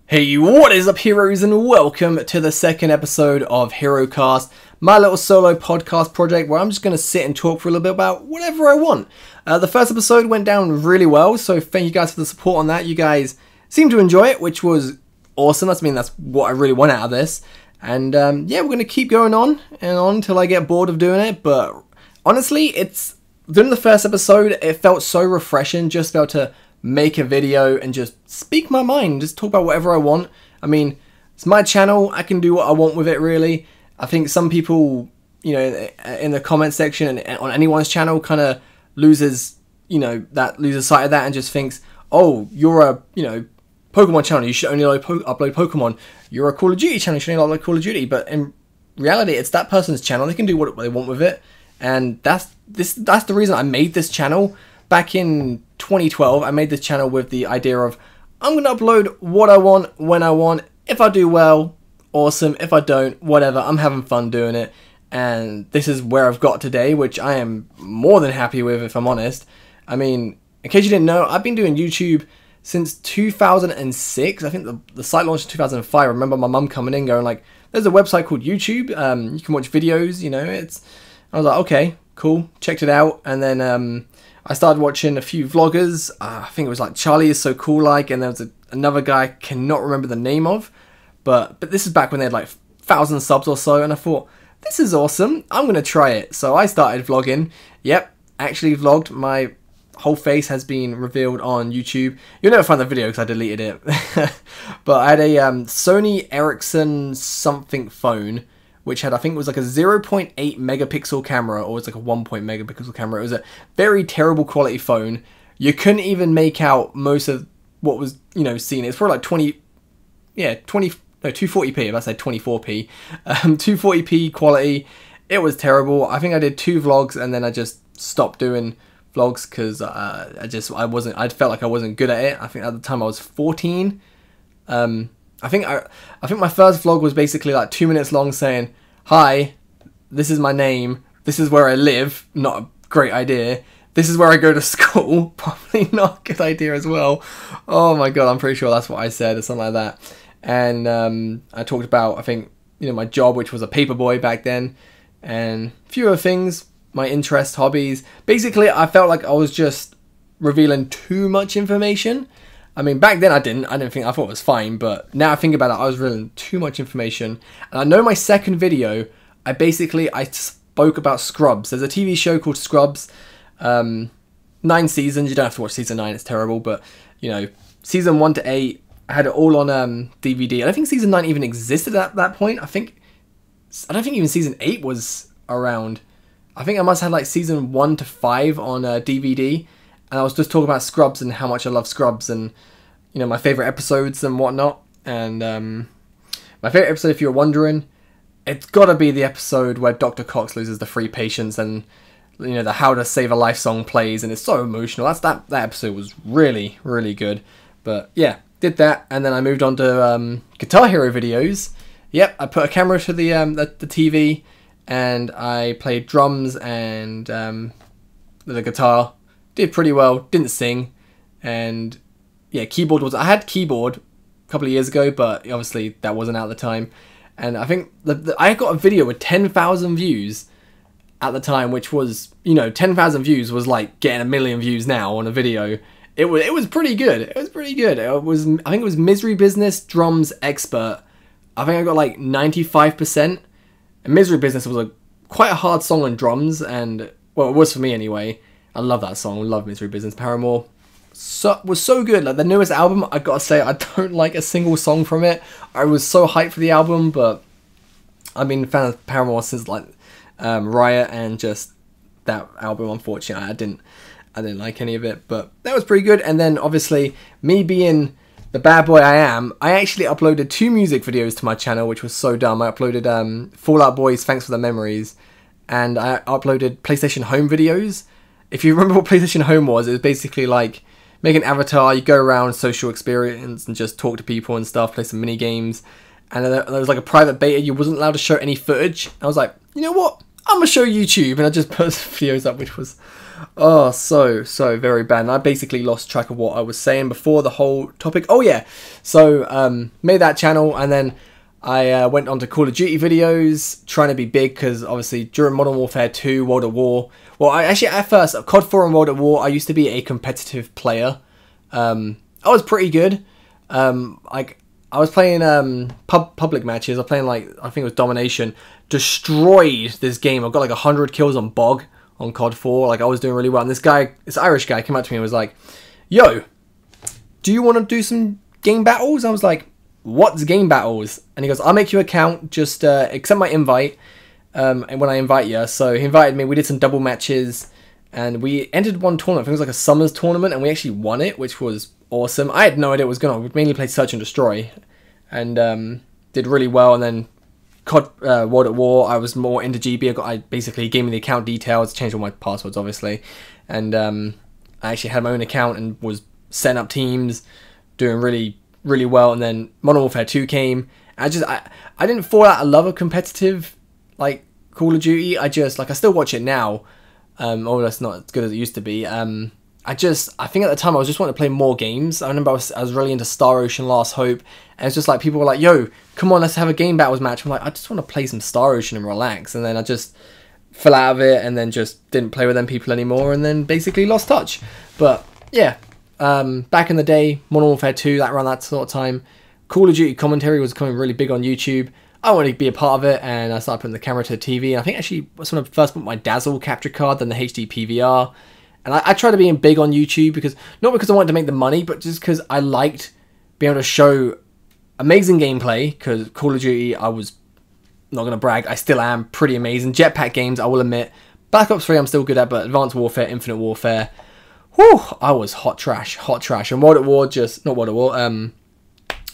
Hey, what is up, heroes, and welcome to the second episode of Herocast, my little solo podcast project where I'm just going to sit and talk for a little bit about whatever I want. The first episode went down really well, so thank you guys for the support on that. You guys seemed to enjoy it, which was awesome. That's what I really want out of this. And yeah, we're going to keep going on and on until I get bored of doing it. But honestly, during the first episode, it felt so refreshing just to be able to make a video and just speak my mind, just talk about whatever I want. I mean, it's my channel, I can do what I want with it, really. I think some people, in the comment section and on anyone's channel kind of loses sight of that and just thinks, oh, you're a, Pokemon channel, you should only upload Pokemon. You're a Call of Duty channel, you should only upload Call of Duty. But in reality, it's that person's channel, they can do what they want with it. And that's the reason I made this channel. Back in 2012, I made this channel with the idea of, I'm going to upload what I want, when I want. If I do well, awesome. If I don't, whatever. I'm having fun doing it. And this is where I've got today, which I am more than happy with, if I'm honest. I mean, in case you didn't know, I've been doing YouTube since 2006. I think the site launched in 2005. I remember my mum coming in going like, there's a website called YouTube. You can watch videos, I was like, okay, cool. Checked it out. And then I started watching a few vloggers. I think it was like Charlie is so cool like, and there was another guy I cannot remember the name of, but this is back when they had like 1,000 subs or so, and I thought, this is awesome, I'm gonna try it. So I started vlogging. Yep, actually vlogged. My whole face has been revealed on YouTube. You'll never find the video because I deleted it. But I had a Sony Ericsson something phone, which had, I think it was like a 0.8 megapixel camera, or it was like a 1 megapixel camera. It was a very terrible quality phone. You couldn't even make out most of what was, seen. It's probably like 240p, if I said 24p. 240p quality. It was terrible. I think I did 2 vlogs and then I just stopped doing vlogs because I felt like I wasn't good at it. I think at the time I was 14. I think my first vlog was basically like 2 minutes long saying, hi, this is my name, this is where I live, not a great idea, this is where I go to school, probably not a good idea as well. Oh my god, I'm pretty sure that's what I said or something like that. And I talked about, I think, my job, which was a paperboy back then, and a few other things, my interests, hobbies. Basically, I felt like I was just revealing too much information. I mean, back then I thought it was fine, but now I think about it, I was revealing too much information. And I know my second video, I spoke about Scrubs. There's a TV show called Scrubs, 9 seasons, you don't have to watch season 9, it's terrible, but, season 1 to 8, I had it all on DVD. I don't think season 9 even existed at that point. I don't think even season 8 was around. I think I must have had like season 1 to 5 on DVD. And I was just talking about Scrubs and how much I love Scrubs and, my favourite episodes and whatnot. And my favourite episode, if you're wondering, it's got to be the episode where Dr. Cox loses the 3 patients and, the How to Save a Life song plays. And it's so emotional. That episode was really, really good. But yeah, did that. And then I moved on to Guitar Hero videos. Yep, I put a camera to the TV and I played drums and the guitar. Did pretty well, didn't sing, and yeah, I had keyboard a couple of years ago, but obviously that wasn't out at the time, and I think I got a video with 10,000 views at the time, which was, 10,000 views was like getting 1 million views now on a video. It was pretty good, I think it was Misery Business Drums Expert. I think I got like 95%, and Misery Business was quite a hard song on drums, and, well, it was for me anyway. I love that song. I love Misery Business. Paramore was so good. Like the newest album, I gotta say, I don't like a single song from it. I was so hyped for the album, but I've been a fan of Paramore since like Riot, and just that album, unfortunately, I didn't like any of it. But that was pretty good. And then obviously, me being the bad boy I am, I actually uploaded 2 music videos to my channel, which was so dumb. I uploaded Fall Out Boy's Thanks for the Memories, and I uploaded PlayStation Home videos. If you remember what PlayStation Home was, it was basically like make an avatar, you go around, social experience, and just talk to people and stuff, play some mini games. And there was like a private beta, you wasn't allowed to show any footage. I was like, you know what? I'm gonna show YouTube, and I just put some videos up, which was Oh, so very bad. And I basically lost track of what I was saying before the whole topic. Oh yeah, so made that channel, and then I went on to Call of Duty videos, trying to be big, because obviously during Modern Warfare 2, World at War, well, I actually at first, COD 4 and World at War, I used to be a competitive player. I was pretty good. Like, I was playing public matches. I was playing, like, I think it was Domination. Destroyed this game. I got like 100 kills on Bog on COD 4. Like, I was doing really well. And this Irish guy came up to me and was like, "Yo, do you want to do some game battles?" I was like, "What's game battles?" And he goes, "I'll make you an account. Just accept my invite. And when I invite you." So he invited me. We did some double matches. And we entered one tournament. I think it was like a Summers tournament. And we actually won it, which was awesome. I had no idea what was going on. We mainly played Search and Destroy. And did really well. And then COD World at War, I was more into GB. I basically gave me the account details, changed all my passwords, obviously. And I actually had my own account and was setting up teams, doing really well. And then Modern Warfare 2 came. I didn't fall out of love of competitive, like, Call of Duty. I still watch it now. Although that's not as good as it used to be. I think at the time I was just wanting to play more games. I remember I was really into Star Ocean, Last Hope, and it's just like people were like, "Yo, come on, let's have a game battles match." I'm like, I just want to play some Star Ocean and relax. And then I just fell out of it, and then just didn't play with them people anymore, and then basically lost touch. But yeah, back in the day, Modern Warfare 2, around that sort of time, Call of Duty commentary was becoming really big on YouTube. I wanted to be a part of it, and I started putting the camera to the TV. And I think actually was when I first put my Dazzle capture card, then the HD PVR. And I tried to be big on YouTube, because not because I wanted to make the money, but just because I liked being able to show amazing gameplay. Because Call of Duty, I was not going to brag, I still am pretty amazing. Jetpack games, I will admit. Black Ops 3 I'm still good at, but Advanced Warfare, Infinite Warfare, whew, I was hot trash. And World at War,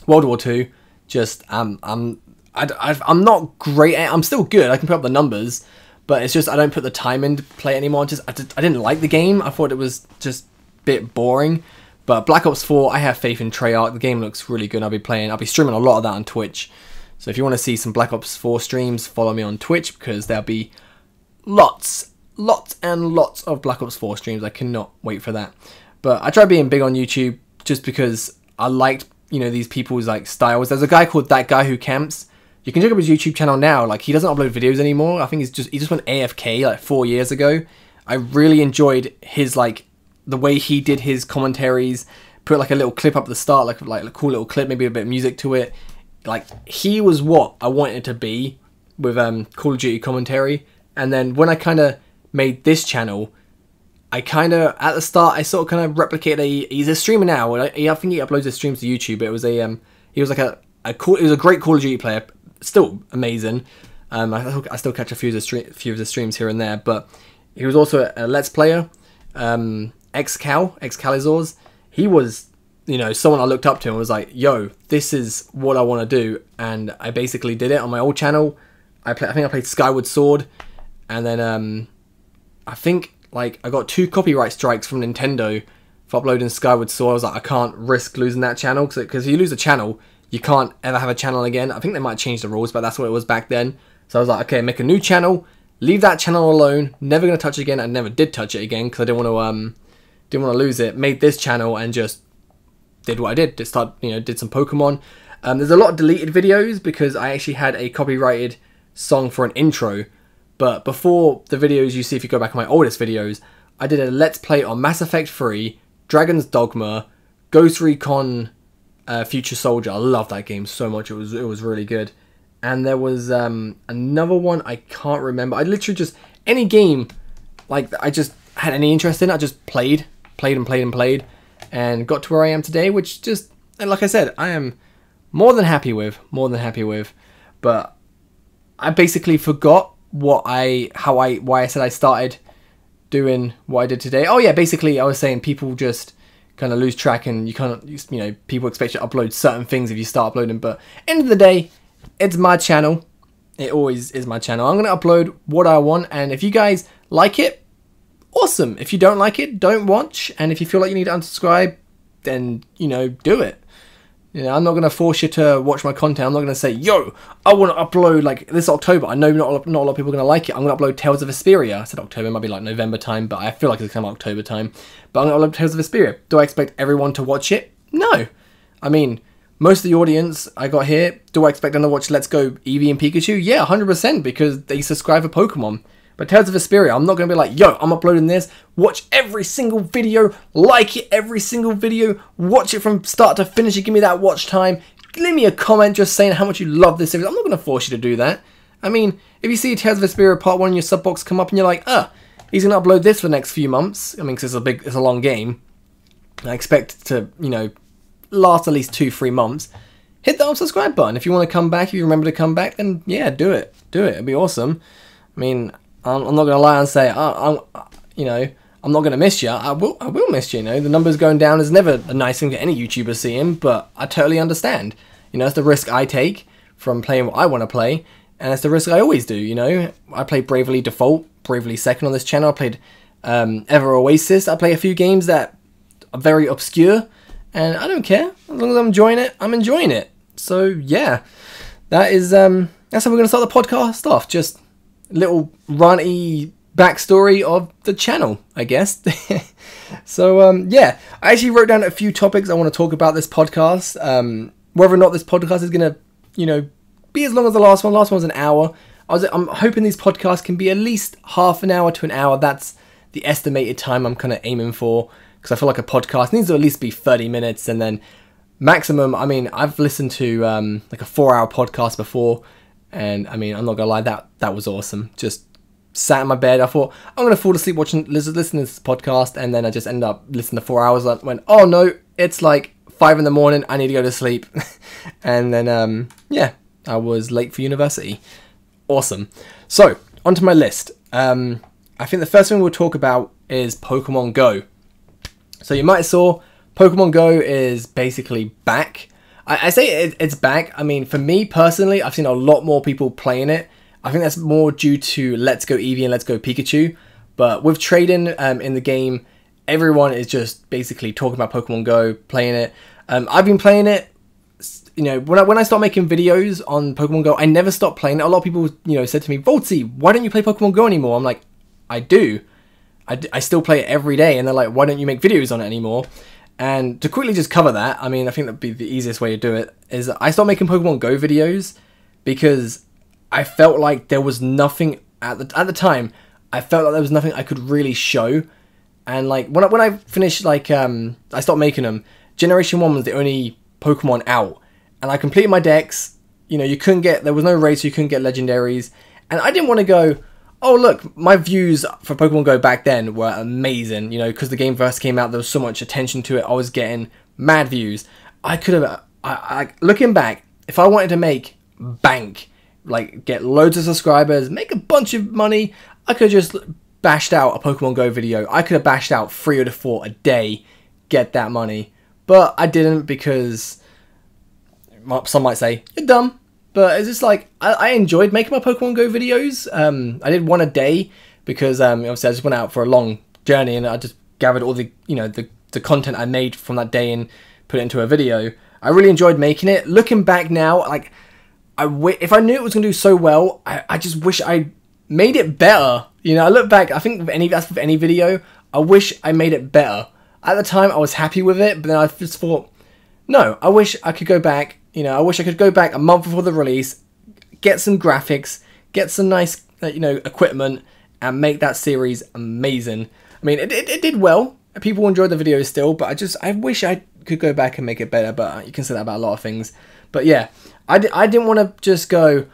World War 2, just I'm not great at it. I'm still good. I can put up the numbers. But it's just I don't put the time in to play it anymore. I didn't like the game. I thought it was just a bit boring. But Black Ops 4, I have faith in Treyarch. The game looks really good. I'll be streaming a lot of that on Twitch. So if you want to see some Black Ops 4 streams, follow me on Twitch, because there'll be lots and lots of Black Ops 4 streams. I cannot wait for that. But I try being big on YouTube just because I liked, these people's like styles. There's a guy called That Guy Who Camps. You can check up his YouTube channel now. Like, he doesn't upload videos anymore. I think he just went AFK like 4 years ago. I really enjoyed his, like, the way he did his commentaries. Put like a little clip up at the start, like a cool little clip, maybe a bit of music to it. Like, he was what I wanted to be with Call of Duty commentary. And then when I kind of made this channel, at the start I sort of kind of replicated he's a streamer now. I think he uploads his streams to YouTube. But it was he was like he was a great Call of Duty player. Still amazing. I still catch a few of the streams here and there, but he was also a Let's Player. Excalizors. He was, someone I looked up to and was like, "Yo, this is what I want to do," and I basically did it on my old channel. I think I played Skyward Sword, and then I think like I got 2 copyright strikes from Nintendo for uploading Skyward Sword. I was like, I can't risk losing that channel, because if you lose a channel, you can't ever have a channel again. I think they might change the rules, but that's what it was back then. So I was like, okay, make a new channel, leave that channel alone, never going to touch it again. I never did touch it again, because I didn't want to lose it. Made this channel and just did what I did. Did some Pokemon. There's a lot of deleted videos, because I actually had a copyrighted song for an intro. But before the videos you see, if you go back on my oldest videos, I did a Let's Play on Mass Effect 3, Dragon's Dogma, Ghost Recon Future Soldier. I love that game so much. It was really good. And there was another one I can't remember. I literally just any game like I just had any interest in. I just played and got to where I am today, which just, and like I said, I am more than happy with. But I basically forgot why I said I started doing what I did today. Oh yeah, basically I was saying people just kind of lose track, and you can't, people expect you to upload certain things if you start uploading, but end of the day, it's my channel. It always is my channel. I'm going to upload what I want, and if you guys like it, awesome. If you don't like it, don't watch, and if you feel like you need to unsubscribe, then, do it. You know, I'm not going to force you to watch my content. I'm not going to say, yo, I want to upload, like, this October. I know not a lot of people are going to like it. I'm going to upload Tales of Vesperia. I said October, it might be like November time, but I feel like it's kind of October time. But I'm going to upload Tales of Vesperia. Do I expect everyone to watch it? No. I mean, most of the audience I got here, do I expect them to watch Let's Go Eevee and Pikachu? Yeah, 100%, because they subscribe for Pokemon. But Tales of Vesperia, I'm not going to be like, yo, I'm uploading this, watch every single video, like it every single video, watch it from start to finish, and give me that watch time. Leave me a comment just saying how much you love this series. I'm not going to force you to do that. I mean, if you see Tales of Vesperia Part 1 in your sub box come up and you're like, he's going to upload this for the next few months, I mean, because it's a long game, I expect it to, you know, last at least 2-3 months, hit that unsubscribe button. If you want to come back, if you remember to come back, then yeah, do it. Do it. It'd be awesome. I mean, I'm not going to lie and say, you know, I'm not going to miss you. I will miss you, you know. The numbers going down is never a nice thing for any YouTuber seeing, but I totally understand. You know, it's the risk I take from playing what I want to play, and it's the risk I always do, you know. I play Bravely Default, Bravely Second on this channel. I played Ever Oasis. I play a few games that are very obscure, and I don't care. As long as I'm enjoying it, I'm enjoying it. So, yeah. That's how we're going to start the podcast off. Just little ranty backstory of the channel, I guess. So yeah, I actually wrote down a few topics I want to talk about this podcast. Whether or not this podcast is gonna, you know, be as long as the last one. Last one was an hour. I'm hoping these podcasts can be at least half an hour to an hour. That's the estimated time I'm kind of aiming for, because I feel like a podcast needs to at least be 30 minutes, and then maximum. I mean, I've listened to like a 4-hour podcast before. And I mean, I'm not gonna lie, that was awesome. Just sat in my bed. I thought I'm gonna fall asleep listening to this podcast, and then I just ended up listening to 4 hours. I went, oh no, it's like 5 in the morning. I need to go to sleep. And then yeah, I was late for university. Awesome. So onto my list. I think the first thing we'll talk about is Pokemon Go. So you might have saw Pokemon Go is basically back. I say it's back. I mean, for me personally, I've seen a lot more people playing it. I think that's more due to Let's Go Eevee and Let's Go Pikachu. But with trading in the game, everyone is just basically talking about Pokemon Go, playing it. I've been playing it. You know, when I start making videos on Pokemon Go, I never stop playing it. A lot of people, you know, said to me, "Voltsy, why don't you play Pokemon Go anymore?" I'm like, I do. I still play it every day, and they're like, "Why don't you make videos on it anymore?" And to quickly just cover that, I mean, I think that'd be the easiest way to do it, is I started making Pokemon Go videos because I felt like there was nothing at the time. I felt like there was nothing I could really show, and like when I finished, like I stopped making them. Generation 1 was the only Pokemon out, and I completed my decks. You know, there was no raid, so you couldn't get legendaries, and I didn't want to go, oh look, my views for Pokemon Go back then were amazing, you know, because the game first came out, there was so much attention to it, I was getting mad views. I could have, looking back, if I wanted to make bank, like get loads of subscribers, make a bunch of money, I could have just bashed out a Pokemon Go video. I could have bashed out 3 or 4 a day, get that money. But I didn't, because some might say, you're dumb. But it's just like, I enjoyed making my Pokemon Go videos. I did one a day because obviously I just went out for a long journey, and I just gathered all the, you know, the content I made from that day and put it into a video. I really enjoyed making it. Looking back now, like, if I knew it was going to do so well, I just wish I made it better. You know, I look back, I think with any video, I wish I made it better. At the time, I was happy with it, but then I just thought, no, I wish I could go back. You know, I wish I could go back a month before the release, get some graphics, get some nice, you know, equipment, and make that series amazing. I mean, it did well. People enjoyed the videos still, but I wish I could go back and make it better. But you can say that about a lot of things. But yeah, I didn't want to just go,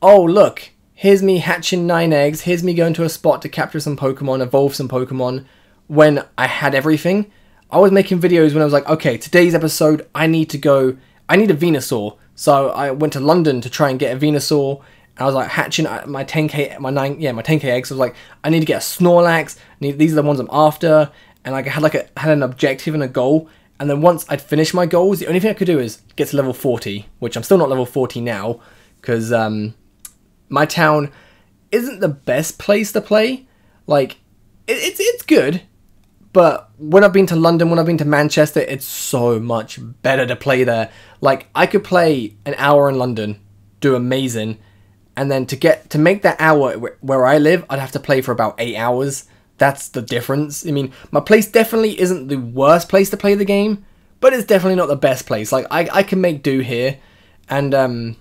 oh look, here's me hatching 9 eggs, here's me going to a spot to capture some Pokemon, evolve some Pokemon, when I had everything. I was making videos when I was like, okay, today's episode, I need a Venusaur. So I went to London to try and get a Venusaur. I was like hatching my 10k, my 10k eggs. So I was like, I need to get a Snorlax. These are the ones I'm after. And like I had an objective and a goal. And then once I'd finished my goals, the only thing I could do is get to level 40, which I'm still not level 40 now, because my town isn't the best place to play. Like, it's good, But when I've been to London, when I've been to Manchester, it's so much better to play there. Like, I could play an hour in London, do amazing, and then to make that hour where I live, I'd have to play for about 8 hours. That's the difference. I mean, my place definitely isn't the worst place to play the game, but it's definitely not the best place. Like, I can make do here, and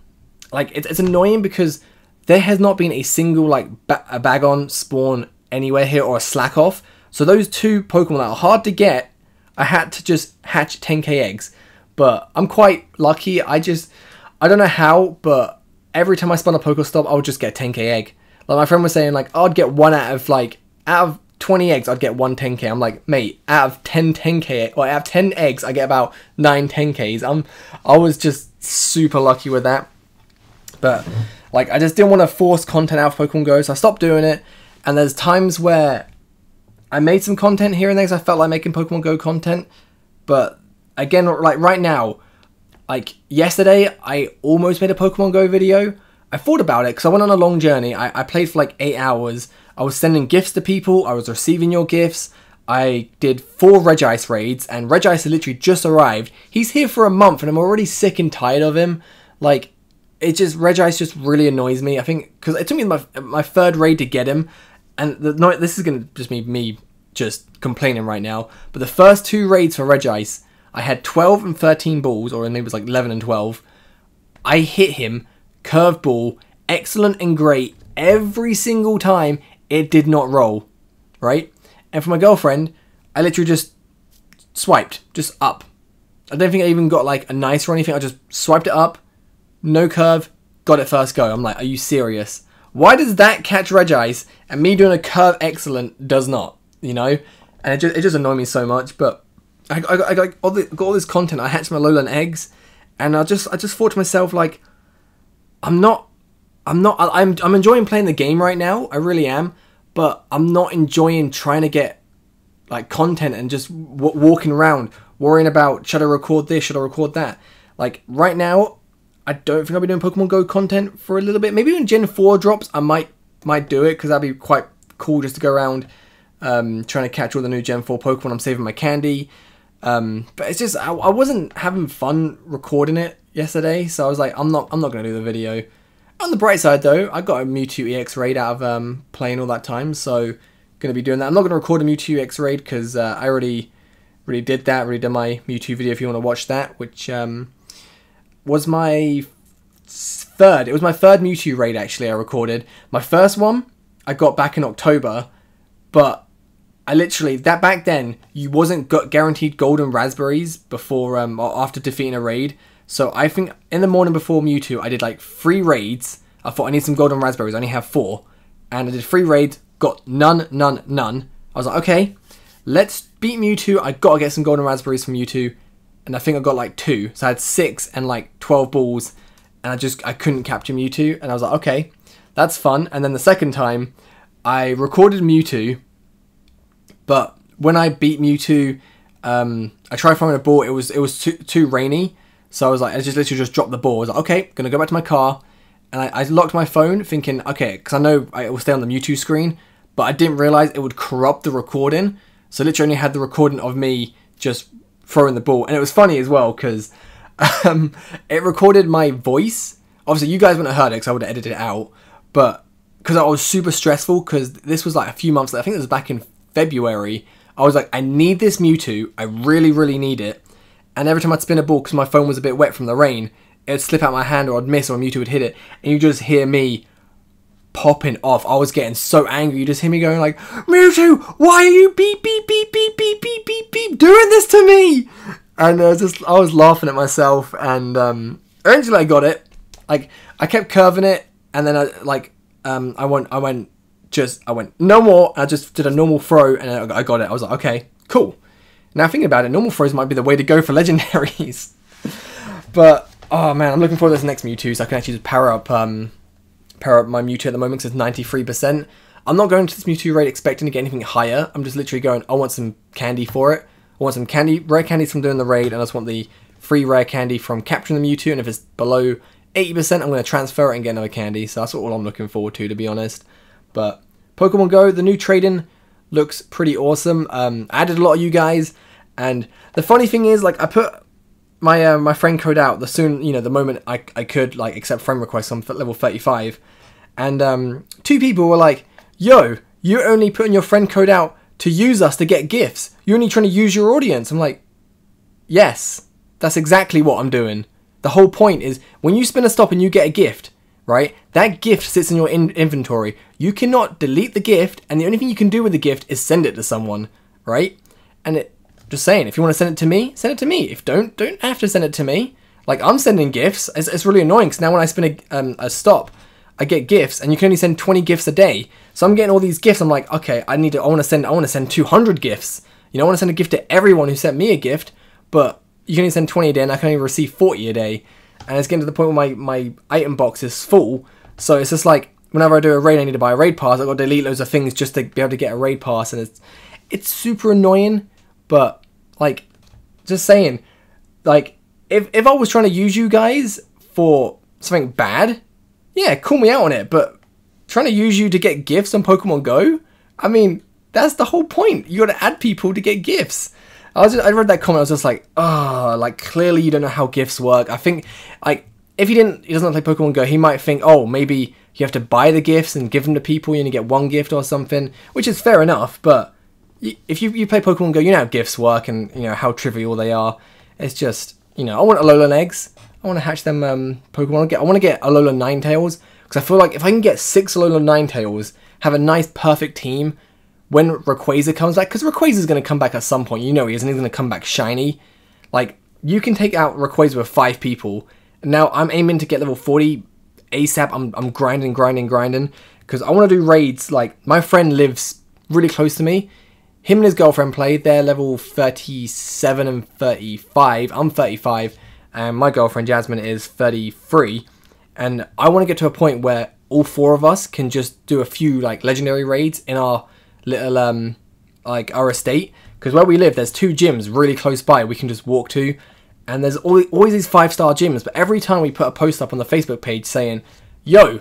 like, it's annoying because there has not been a single, like, a Bagon spawn anywhere here, or a slack off. So those two Pokemon that are hard to get, I had to just hatch 10k eggs. But I'm quite lucky. I don't know how, but every time I spawn a Pokestop, I would just get 10k egg. Like, my friend was saying, like, I'd get one out of 20 eggs, I'd get one 10k. I'm like, mate, out of 10k, or out of 10 eggs, I get about 9 10ks. I was just super lucky with that. But, like, I just didn't want to force content out of Pokemon Go, so I stopped doing it. And there's times where I made some content here and there because I felt like making Pokemon Go content. But, again, like, right now, like, yesterday, I almost made a Pokemon Go video. I thought about it because I went on a long journey. I played for like 8 hours. I was sending gifts to people. I was receiving your gifts. I did 4 Regice raids, and Regice literally just arrived. He's here for a month, and I'm already sick and tired of him. Like, Regice just really annoys me. I think because it took me my 3rd raid to get him, and this is gonna just be me just complaining right now. But the first 2 raids for Regice, I had 12 and 13 balls, or maybe it was like 11 and 12. I hit him, curved ball, excellent and great every single time. It did not roll, right? And for my girlfriend, I literally just swiped, just up. I don't think I even got like a nice or anything. I just swiped it up, no curve, got it first go. I'm like, are you serious? Why does that catch Regice and me doing a curve excellent does not, you know? And it just annoyed me so much. But I got all this content. I hatched my lowland eggs, and I just thought to myself, like, I'm enjoying playing the game right now. I really am, but I'm not enjoying trying to get like content and just walking around worrying about, should I record this, should I record that? Like, right now, I don't think I'll be doing Pokemon Go content for a little bit. Maybe when Gen 4 drops, I might do it, because that'd be quite cool just to go around trying to catch all the new Gen 4 Pokemon. I'm saving my candy. But it's just, I wasn't having fun recording it yesterday, so I was like, I'm not going to do the video. On the bright side, though, I got a Mewtwo EX raid out of playing all that time, so going to be doing that. I'm not going to record a Mewtwo EX raid because I already did that. Already did my Mewtwo video if you want to watch that, which was my third. It was my 3rd Mewtwo raid actually. I recorded my first one. I got back in October, but I literally back then you wasn't guaranteed golden raspberries before or after defeating a raid. So I think in the morning before Mewtwo, I did like 3 raids. I thought I need some golden raspberries. I only have 4. And I did 3 raids, got none. I was like, okay, let's beat Mewtwo. I got to get some golden raspberries from Mewtwo. And I think I got like 2. So I had 6 and like 12 balls. And I couldn't capture Mewtwo. And I was like, okay, that's fun. And then the second time, I recorded Mewtwo. But when I beat Mewtwo, I tried throwing a ball. It was too rainy. So I was like, I just literally just dropped the ball. I was like, okay, gonna go back to my car. And I locked my phone thinking, okay, because I know it will stay on the Mewtwo screen, but I didn't realize it would corrupt the recording. So literally only had the recording of me just throwing the ball. And it was funny as well, because it recorded my voice. Obviously, you guys wouldn't have heard it because I would have edited it out. But because I was super stressful, because this was like a few months, I think it was back in February. I was like, I need this Mewtwo. I really, really need it. And every time I'd spin a ball, because my phone was a bit wet from the rain, it'd slip out my hand, or I'd miss, or Mewtwo would hit it. And you just hear me popping off. I was getting so angry. You just hear me going like, Mewtwo, why are you beep, beep, beep, beep, beep, beep, beep, beep, doing this to me? And I was laughing at myself. And eventually I got it. Like, I kept curving it. And then I went, no more. I just did a normal throw, and I got it. I was like, okay, cool. Now thinking about it, normal throws might be the way to go for legendaries. But, oh man, I'm looking forward to this next Mewtwo, so I can actually just power up my Mewtwo at the moment, because it's 93%. I'm not going to this Mewtwo raid expecting to get anything higher. I'm just literally going, I want some candy for it. I want some rare candies from doing the raid, and I just want the free rare candy from capturing the Mewtwo, and if it's below 80%, I'm going to transfer it and get another candy. So that's all I'm looking forward to be honest. But Pokemon Go, the new trading looks pretty awesome. I added a lot of you guys, and the funny thing is, like, I put my my friend code out the moment I could, like, accept friend requests on level 35, and 2 people were like, yo, you're only putting your friend code out to use us to get gifts. You're only trying to use your audience. I'm like, yes, that's exactly what I'm doing. The whole point is when you spin a stop and you get a gift, right? That gift sits in your inventory. You cannot delete the gift, and the only thing you can do with the gift is send it to someone, right? And just saying, if you want to send it to me, send it to me. If don't have to send it to me. Like, I'm sending gifts. It's really annoying because now when I spin a stop, I get gifts, and you can only send 20 gifts a day. So I'm getting all these gifts. I'm like, okay, I want to send 200 gifts. You know, I want to send a gift to everyone who sent me a gift, but you can only send 20 a day, and I can only receive 40 a day. And it's getting to the point where my item box is full. So it's just like, whenever I do a raid, I need to buy a raid pass. I've got to delete loads of things just to be able to get a raid pass. And it's super annoying. But, like, just saying, like, if I was trying to use you guys for something bad, yeah, call me out on it. But trying to use you to get gifts on Pokemon Go, I mean, that's the whole point. You got to add people to get gifts. I read that comment, I was just like, oh, like, clearly you don't know how gifts work. I think, like, if he doesn't play Pokemon Go, he might think, oh, maybe you have to buy the gifts and give them to people, you only get 1 gift or something, which is fair enough, but if you play Pokemon Go, you know how gifts work and, you know, how trivial they are. It's just, you know, I want Alolan eggs. I want to hatch them Pokemon. I want to get Alolan Ninetales, because I feel like if I can get 6 Alolan Ninetales, have a nice, perfect team, when Rayquaza comes back, because Rayquaza's going to come back at some point, you know he isn't, he's going to come back shiny. Like, you can take out Rayquaza with 5 people, and now I'm aiming to get level 40 ASAP. I'm grinding, because I want to do raids. Like, my friend lives really close to me. Him and his girlfriend play, they're level 37 and 35, I'm 35, and my girlfriend Jasmine is 33, and I want to get to a point where all 4 of us can just do a few, like, legendary raids in our little like our estate, because where we live there's 2 gyms really close by we can just walk to, and there's always these 5-star gyms, but every time we put a post up on the Facebook page saying, yo,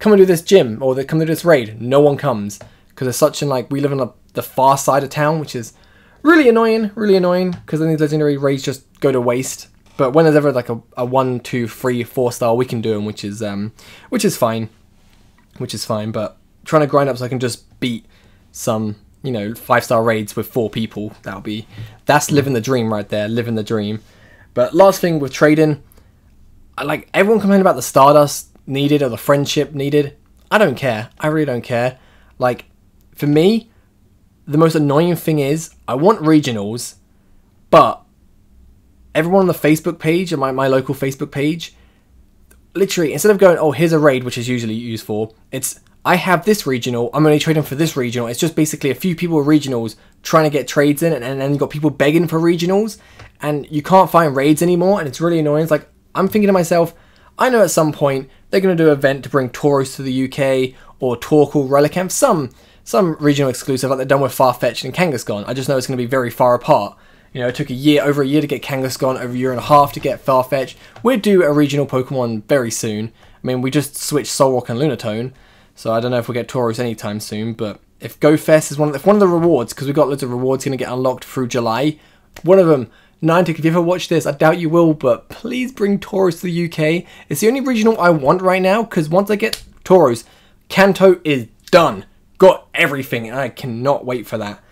come and do this gym, or come do this raid, no one comes, because it's such an, like, we live on the far side of town, which is really annoying, because then these legendary raids just go to waste. But when there's ever like a 1, 2, 3, 4-star, we can do them, which is fine, but trying to grind up so I can just beat some, you know, 5-star raids with 4 people, that's living the dream right there, living the dream. But last thing with trading, like, everyone complaining about the Stardust needed or the friendship needed. I don't care. I really don't care. Like, for me, the most annoying thing is I want regionals, but everyone on the Facebook page, and my local Facebook page, literally, instead of going, oh, here's a raid, which is usually used for, it's, I have this regional, I'm only trading for this regional. It's just basically a few people with regionals trying to get trades in, and then you've got people begging for regionals, and you can't find raids anymore, and it's really annoying. It's like, I'm thinking to myself, I know at some point they're going to do an event to bring Tauros to the UK, or Torkoal, Relicanth, some regional exclusive like they've done with Farfetch'd and Kangaskhan. I just know it's going to be very far apart. You know, it took over a year to get Kangaskhan, over a year and a half to get Farfetch'd. We'll do a regional Pokemon very soon. I mean, we just switched Solrock and Lunatone, so I don't know if we'll get Tauros anytime soon, but if GoFest is one of the rewards, because we've got loads of rewards going to get unlocked through July, one of them, Niantic, if you ever watch this, I doubt you will, but please bring Tauros to the UK. It's the only regional I want right now, because once I get Tauros, Kanto is done. Got everything, and I cannot wait for that.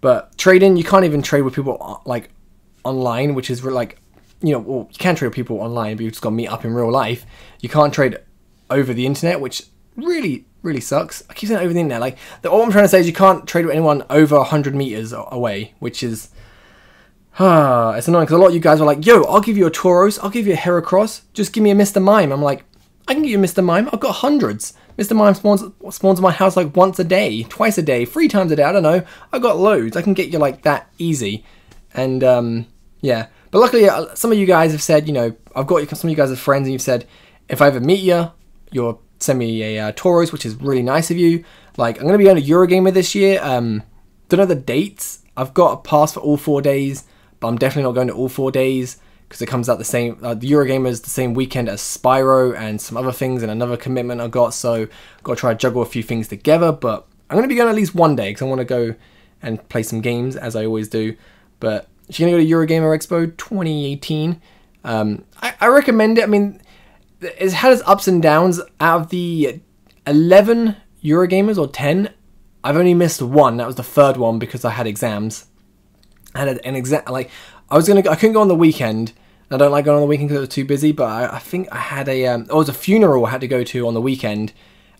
But trading, you can't even trade with people, like, online, which is, like, you know, well, you can trade with people online, but you've just got to meet up in real life. You can't trade over the internet, which really sucks. I keep saying over the internet. Like, all I'm trying to say is you can't trade with anyone over 100 meters away, which is, it's annoying, because a lot of you guys are like, yo, I'll give you a Tauros, I'll give you a Herocross, just give me a Mr. Mime. I'm like, I can get you a Mr. Mime, I've got hundreds. Mr. Mime spawns in my house like once a day, twice a day, 3 times a day, I don't know. I got loads. I can get you like that easy. And yeah. But luckily, some of you guys have said, you know, I've got some of you guys are friends, and you've said, if I ever meet you, you'll send me a Tauros, which is really nice of you. Like, I'm going to be going to Eurogamer this year. Don't know the dates. I've got a pass for all 4 days, but I'm definitely not going to all 4 days, because it comes out the same, the Eurogamer is the same weekend as Spyro and some other things and another commitment I got, so I've got to try to juggle a few things together, but I'm going to be going at least one day because I want to go and play some games as I always do. But she's going to go to Eurogamer Expo 2018. I recommend it. I mean, it's had its ups and downs. Out of the 11 Eurogamers or 10, I've only missed one. That was the third one because I had exams. I had an exam, like, I couldn't go on the weekend. I don't like going on the weekend because it was too busy, but I think I had it was a funeral I had to go to on the weekend.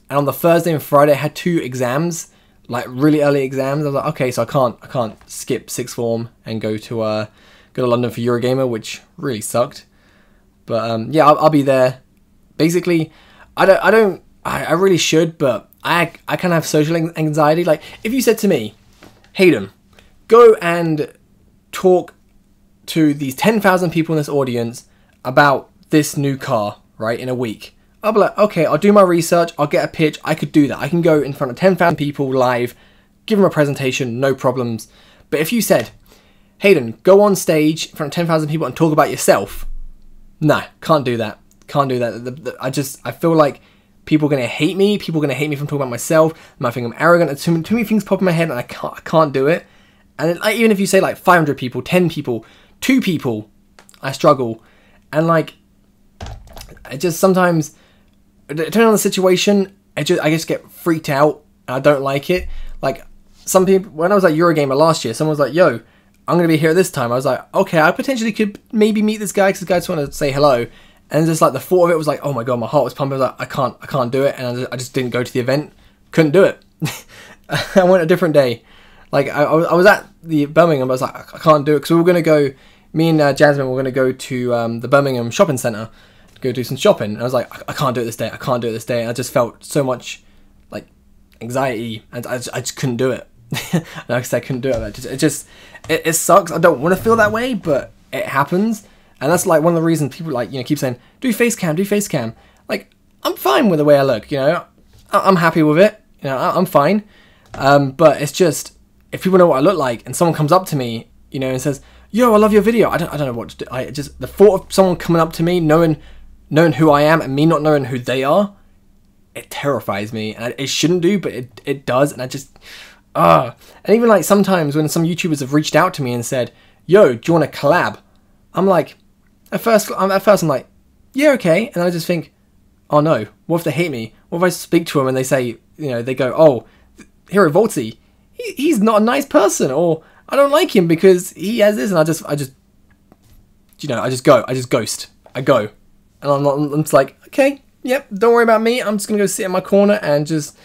And on the Thursday and Friday, I had 2 exams, like really early exams. I was like, okay, so I can't skip sixth form and go to London for Eurogamer, which really sucked. But yeah, I'll be there. Basically, I really should, but I kind of have social anxiety. Like, if you said to me, Hayden, go and talk to these 10,000 people in this audience about this new car, right, in a week. I'll be like, okay, I'll do my research, I'll get a pitch, I could do that. I can go in front of 10,000 people live, give them a presentation, no problems. But if you said, Hayden, go on stage in front of 10,000 people and talk about yourself, no, can't do that. Can't do that. I feel like people are going to hate me. People are going to hate me from talking about myself. They might think I'm arrogant. There's too many things pop in my head and I can't do it. And like, even if you say like 500 people, 10 people, 2 people, I struggle. And like, I just sometimes, depending on the situation, I just get freaked out and I don't like it. Like, some people, when I was at Eurogamer last year, someone was like, yo, I'm going to be here this time. I was like, okay, I potentially could maybe meet this guy because this guy just wanted to say hello. And just like the thought of it was like, oh my god, my heart was pumping. I was like, I can't do it. And I just didn't go to the event. Couldn't do it. I went a different day. Like, I was at the Birmingham, but I was like, I can't do it. Because we were going to go, me and Jasmine were going to go to the Birmingham shopping centre to go do some shopping. And I was like, I can't do it this day. I can't do it this day. And I just felt so much like anxiety. And I just couldn't do it. Like I said, I couldn't do it. It sucks. I don't want to feel that way, but it happens. And that's like one of the reasons people like, you know, keep saying, do face cam. Like, I'm fine with the way I look, you know. I'm happy with it. You know, I'm fine. But it's just, if people know what I look like and someone comes up to me, you know, and says, yo, I love your video. I don't know what to do. The thought of someone coming up to me, knowing who I am and me not knowing who they are, it terrifies me. And it shouldn't do, but it does. And I just, and even like sometimes when some YouTubers have reached out to me and said, yo, do you want to collab? I'm like, at first I'm like, yeah, okay. And I just think, oh no, what if they hate me? What if I speak to them and they say, you know, they go, oh, HeroVoltsy, he's not a nice person, or I don't like him because he has this, and I just, you know, I just ghost. I go. And I'm just like, okay, yep, don't worry about me. I'm just going to go sit in my corner and just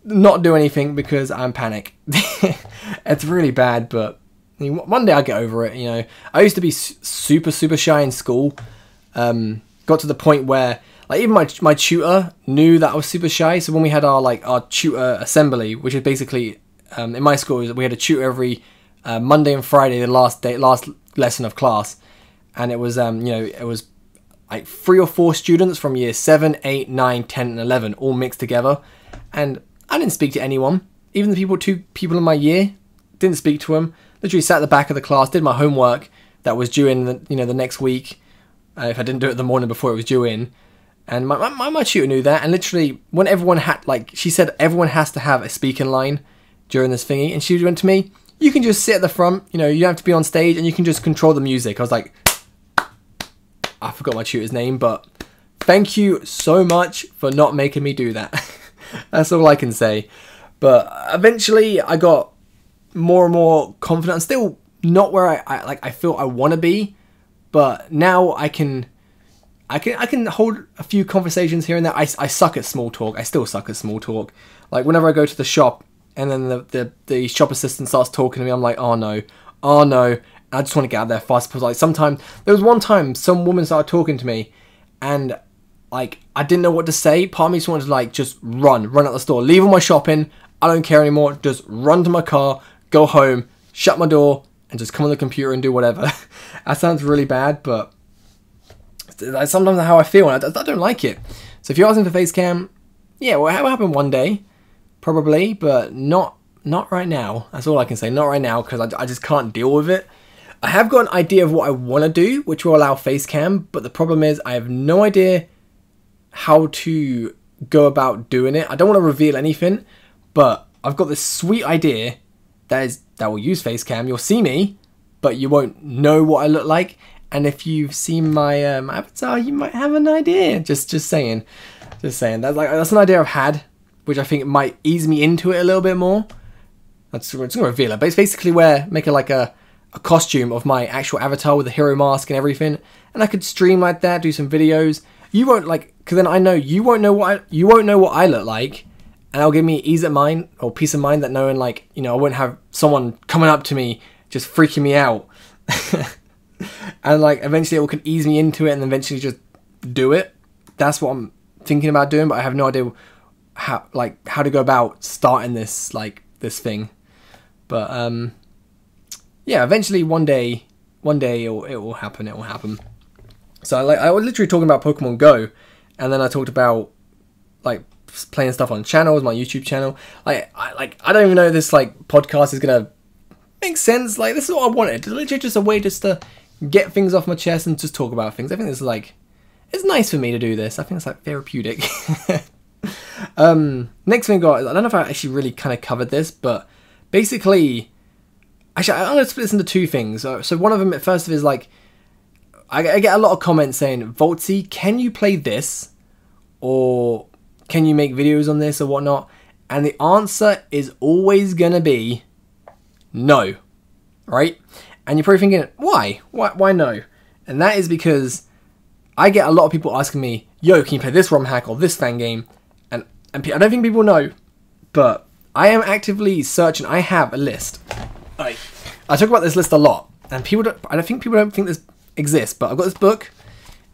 not do anything because I'm panic. It's really bad, but I mean, one day I'll get over it, you know. I used to be super shy in school. Got to the point where, like, even my tutor knew that I was super shy. So when we had our tutor assembly, which is basically, in my school, we had a tutor every Monday and Friday, the last lesson of class. And it was, you know, it was like 3 or 4 students from year 7, 8, 9, 10, and 11, all mixed together. And I didn't speak to anyone. Even the 2 people in my year, didn't speak to them. Literally sat at the back of the class, did my homework that was due in the next week. If I didn't do it the morning before it was due in. And my tutor knew that. And literally, when everyone had, like, she said everyone has to have a speaking line during this thingy. And she went to me, you can just sit at the front, you know, you don't have to be on stage and you can just control the music. I was like, I forgot my tutor's name, but thank you so much for not making me do that. That's all I can say. But eventually I got more and more confident. I'm still not where I feel I want to be, but now I can hold a few conversations here and there. I suck at small talk. I still suck at small talk. Like, whenever I go to the shop and then the shop assistant starts talking to me, I'm like, oh no. I just want to get out there fast. Because like, sometimes there was one time some woman started talking to me and like I didn't know what to say. Part of me just wanted to like just run out the store, leave all my shopping. I don't care anymore. Just run to my car, go home, shut my door, and just come on the computer and do whatever. That sounds really bad, but that's sometimes how I feel, and I don't like it. So if you're asking for face cam, yeah, well, it will happen one day, probably, but not right now. That's all I can say. Not right now, because I just can't deal with it. I have got an idea of what I want to do, which will allow face cam, but the problem is I have no idea how to go about doing it. I don't want to reveal anything, But I've got this sweet idea that will use face cam. You'll see me, but you won't know what I look like. And if you've seen my avatar, you might have an idea. Just saying. That's an idea I've had, which I think might ease me into it a little bit more. It's gonna reveal it, but it's basically make it like a costume of my actual avatar with the hero mask and everything, and I could stream like that, do some videos. You won't because then I know you won't know what I look like, and that'll give me ease of mind or peace of mind that knowing I won't have someone coming up to me just freaking me out, and eventually it can ease me into it, and eventually just do it. That's what I'm thinking about doing, but I have no idea how to go about starting this this thing. But yeah, eventually one day it will happen. It will happen. So I was literally talking about Pokemon Go, and then I talked about playing stuff on channels, my YouTube channel. I don't even know if this podcast is gonna make sense. This is what I wanted. It's literally just a way just to get things off my chest and just talk about things. I think this is it's nice for me to do this. I think it's therapeutic. Next thing I got is, I don't know if I actually really kind of covered this, but basically, actually I'm going to split this into two things. So one of them, first of is I get a lot of comments saying, Voltsy, can you play this? Or can you make videos on this or whatnot? And the answer is always going to be no, right? And you're probably thinking, why? Why no? And that is because I get a lot of people asking me, yo, can you play this ROM hack or this fan game? And I don't think people know, but I am actively searching. I have a list. I talk about this list a lot, and I think people don't think this exists, but I've got this book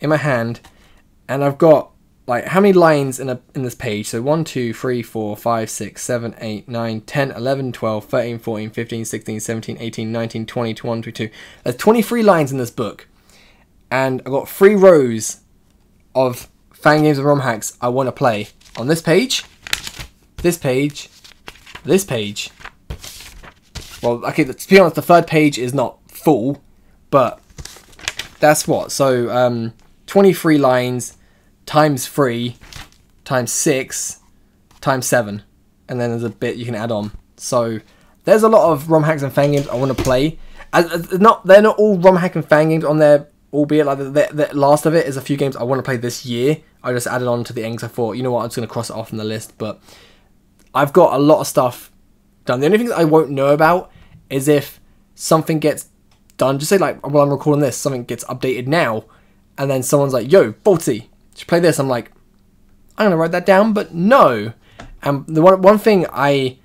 in my hand, and I've got how many lines in this page? So 1, 2, 3, 4, 5, 6, 7, 8, 9, 10, 11, 12, 13, 14, 15, 16, 17, 18, 19, 20, 21, 22. There's 23 lines in this book. And I've got 3 rows of fan games and ROM hacks I want to play on this page, this page, this page. Well, okay, to be honest, the third page is not full, but that's what. So 23 lines times 3 times 6 times 7, and then there's a bit you can add on. So there's a lot of ROM hacks and fan games I want to play. They're not all ROM hack and fan games on there. Albeit the last of it is a few games I want to play this year. I just added on to the end because I thought, you know what, I'm just going to cross it off on the list. But I've got a lot of stuff done. The only thing that I won't know about is if something gets done. Just say while I'm recording this, something gets updated now, and then someone's like, yo, Voltsy, should play this. I'm like, I'm going to write that down, but no. And the one thing I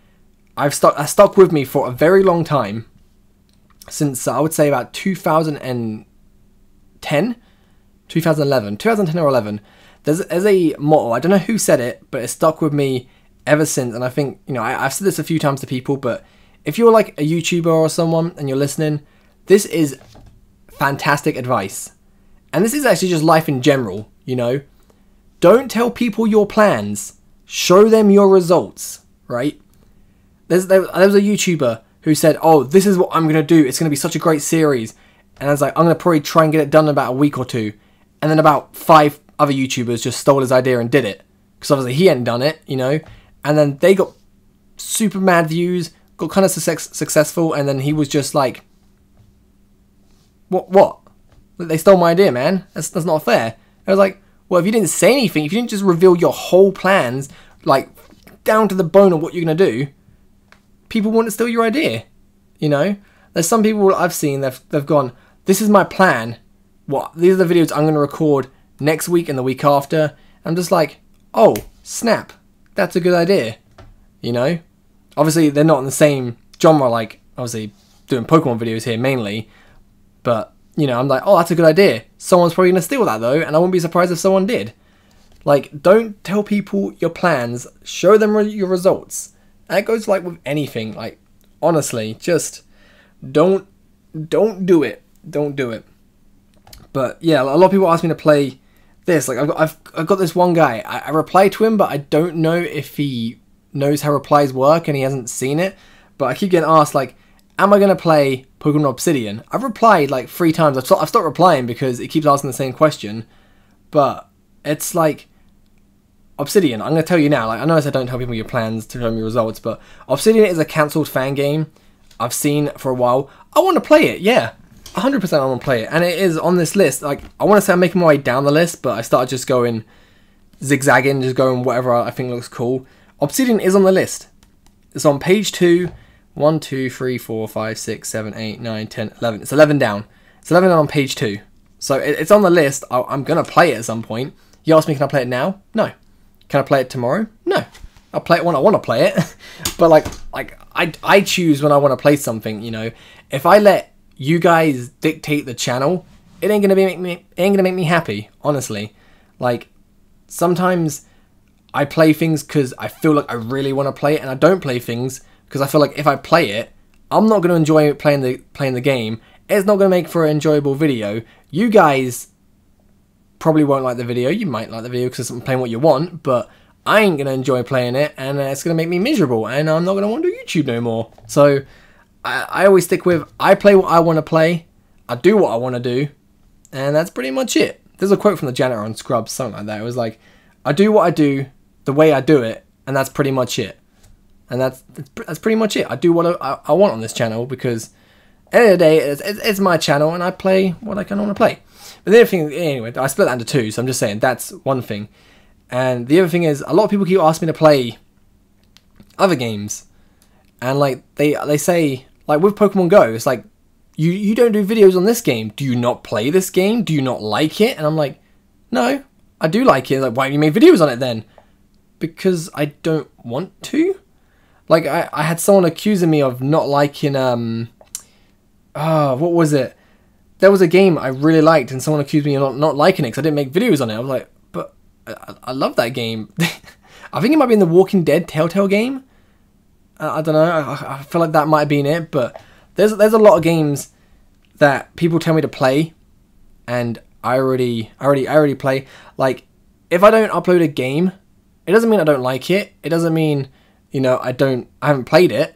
stuck with me for a very long time, since I would say about 2010, 2010 or 11, there's a motto, I don't know who said it, but it stuck with me ever since. And I think, I've said this a few times to people, but if you're a YouTuber or someone and you're listening, this is fantastic advice. And this is actually just life in general, Don't tell people your plans, show them your results, right? There was a YouTuber who said, oh, this is what I'm going to do, it's going to be such a great series. And I was like, I'm going to probably try and get it done in about a week or two. And then about 5 other YouTubers just stole his idea and did it. Because obviously he hadn't done it, And then they got super mad views, got kind of successful. And then he was just like, what? They stole my idea, man. That's not fair. I was like, well, if you didn't say anything, if you didn't just reveal your whole plans, down to the bone of what you're going to do, people wouldn't steal your idea, There's some people I've seen, they've gone, this is my plan. These are the videos I'm going to record next week and the week after. I'm just like, oh, snap. That's a good idea. Obviously, they're not in the same genre, obviously, doing Pokemon videos here mainly. But, I'm like, oh, that's a good idea. Someone's probably going to steal that, though, and I wouldn't be surprised if someone did. Don't tell people your plans. Show them your results. That goes, with anything. Honestly, just don't do it. Don't do it. But yeah, a lot of people ask me to play this. I've got this one guy. I reply to him, but I don't know if he knows how replies work and he hasn't seen it. But I keep getting asked am I going to play Pokemon Obsidian? I've replied 3 times. I've stopped replying because it keeps asking the same question. But it's Obsidian, I'm going to tell you now, like, I know I said don't tell people your plans to show me results, but Obsidian is a cancelled fan game I've seen for a while. I want to play it, yeah. 100% I want to play it, and it is on this list. Like, I want to say I'm making my way down the list, but I started just going zigzagging, just going whatever I think looks cool. Obsidian is on the list. It's on page 2. 1, 2, 3, 4, 5, 6, 7, 8, 9, 10, 11. It's 11 down. It's 11 down on page 2. So it's on the list. I'm going to play it at some point. You ask me, can I play it now? No. Can I play it tomorrow? No. I'll play it when I want to play it. But like I choose when I want to play something, you know. If I let you guys dictate the channel, it ain't gonna make me happy, honestly. Like, sometimes I play things because I feel like I really want to play it, and I don't play things because I feel like if I play it, I'm not gonna enjoy playing the game. It's not gonna make for an enjoyable video. You guys probably won't like the video. You might like the video because I'm playing what you want, but I ain't gonna enjoy playing it, and it's gonna make me miserable, and I'm not gonna want to do YouTube no more. So I always stick with, I play what I want to play, I do what I want to do, and that's pretty much it. There's a quote from the janitor on Scrubs, something like that. It was like, I do what I do, the way I do it, and that's pretty much it. And that's pretty much it. I do what I want on this channel, because at the end of the day, it's my channel, and I play what I kind of want to play. But the other thing, anyway, I split that into two, so I'm just saying, that's one thing. And the other thing is, a lot of people keep asking me to play other games. And like, they say, like with Pokemon Go, it's like, you don't do videos on this game. Do you not play this game? Do you not like it? And I'm like, no, I do like it. Like, why don't you make videos on it then? Because I don't want to. Like, I had someone accusing me of not liking, what was it? There was a game I really liked, and someone accused me of not liking it because I didn't make videos on it. I was like, but I love that game. I think it might be in the Walking Dead Telltale game. I don't know. I feel like that might have been it, but there's a lot of games that people tell me to play, and I already play. Like, if I don't upload a game, it doesn't mean I don't like it. It doesn't mean, you know, I haven't played it.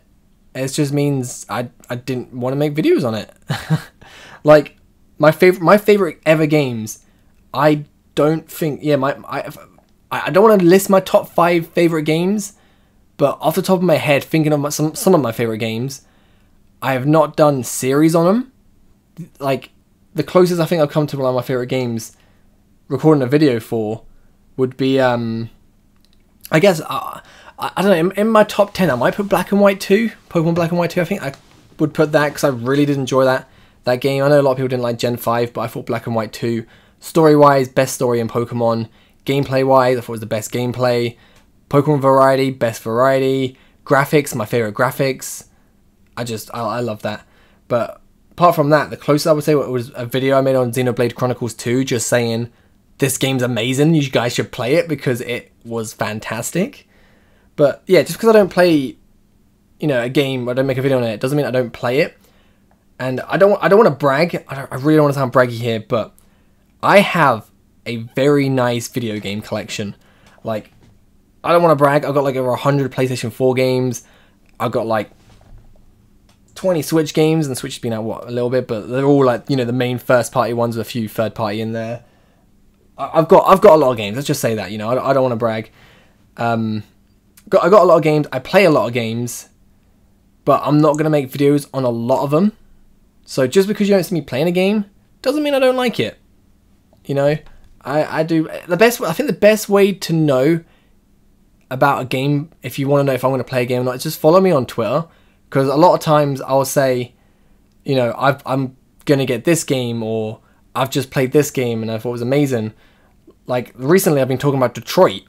It just means I didn't want to make videos on it. Like, my favorite ever games, I don't think, yeah, I don't want to list my top 5 favorite games, but off the top of my head, thinking of some of my favorite games, I have not done series on them. Like, the closest I think I've come to one of my favorite games recording a video for would be, I guess, I don't know, in my top 10, I might put Black and White 2, Pokemon Black and White 2, I think I would put that, because I really did enjoy that game. I know a lot of people didn't like Gen 5, but I thought Black and White 2, story-wise, best story in Pokemon. Gameplay-wise, I thought it was the best gameplay. Pokemon variety, best variety. Graphics, my favorite graphics. I love that. But apart from that, the closest I would say was a video I made on Xenoblade Chronicles 2, just saying, this game's amazing, you guys should play it, because it was fantastic. But yeah, just because I don't play, you know, a game, I don't make a video on it, doesn't mean I don't play it. And I don't want to brag. I really don't want to sound braggy here, but I have a very nice video game collection. Like, I don't want to brag. I've got like over 100 PlayStation 4 games. I've got like 20 Switch games, and Switch has been out a little bit, but they're all like, you know, the main first party ones with a few third party in there. I've got a lot of games. Let's just say that, you know, I don't want to brag. I got a lot of games. I play a lot of games, but I'm not gonna make videos on a lot of them. So just because you don't see me playing a game doesn't mean I don't like it. You know, I do. I think the best way to know about a game, if you want to know if I'm going to play a game or not, is just follow me on Twitter. Because a lot of times I'll say, you know, I'm going to get this game, or I've just played this game and I thought it was amazing. Like, recently I've been talking about Detroit.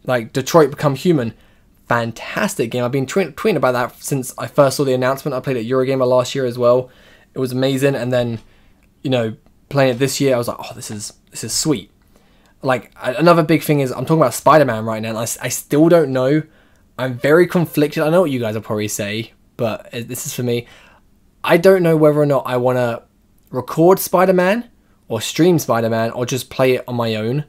Like, Detroit Become Human. Fantastic game. I've been tweeting about that since I first saw the announcement. I played it at Eurogamer last year as well. It was amazing. And then, you know, playing it this year, I was like, oh, this is sweet. Like, another big thing is, I'm talking about Spider-Man right now, and I still don't know. I'm very conflicted. I know what you guys will probably say, but this is for me. I don't know whether or not I want to record Spider-Man, or stream Spider-Man, or just play it on my own.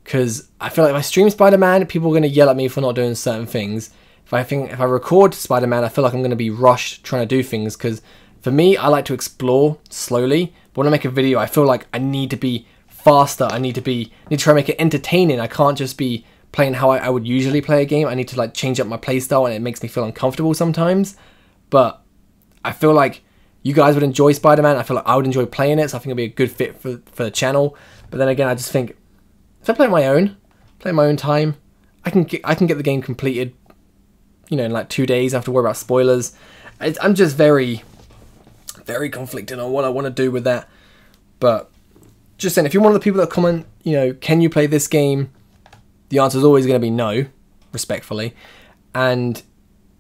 Because I feel like if I stream Spider-Man, people are going to yell at me for not doing certain things. If I record Spider-Man, I feel like I'm going to be rushed trying to do things, because for me, I like to explore slowly. But when I make a video, I feel like I need to be faster. I need to try and make it entertaining. I can't just be playing how I would usually play a game. I need to like change up my playstyle, and it makes me feel uncomfortable sometimes. But I feel like you guys would enjoy Spider-Man. I feel like I would enjoy playing it, so I think it'd be a good fit for the channel. But then again, I just think if I play my own time, I can get the game completed, you know, in like 2 days. I have to worry about spoilers. I'm just very, very conflicted on what I want to do with that. But just saying, if you're one of the people that comment, you know, can you play this game? The answer is always going to be no, respectfully. And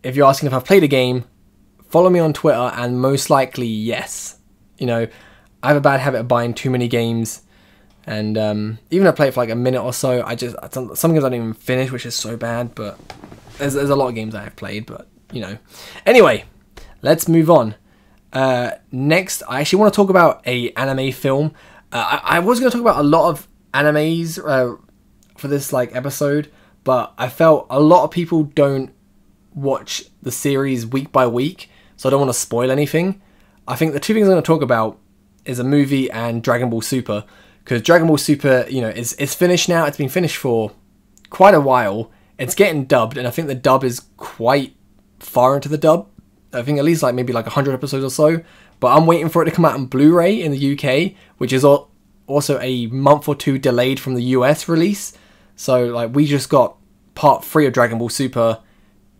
if you're asking if I've played a game, follow me on Twitter, and most likely yes. You know, I have a bad habit of buying too many games, and even if I play it for like a minute or so, some games I don't even finish, which is so bad. But there's a lot of games I have played, but you know. Anyway, let's move on. Next, I actually want to talk about a anime film. I was going to talk about a lot of animes for this like episode, but I felt a lot of people don't watch the series week by week, so I don't want to spoil anything. I think the two things I'm going to talk about is a movie and Dragon Ball Super, because Dragon Ball Super, you know, is finished now. It's been finished for quite a while. It's getting dubbed, and I think the dub is quite far into the dub. I think at least like maybe like 100 episodes or so. But I'm waiting for it to come out on Blu-ray in the UK, which is also a month or two delayed from the US release. So like we just got part 3 of Dragon Ball Super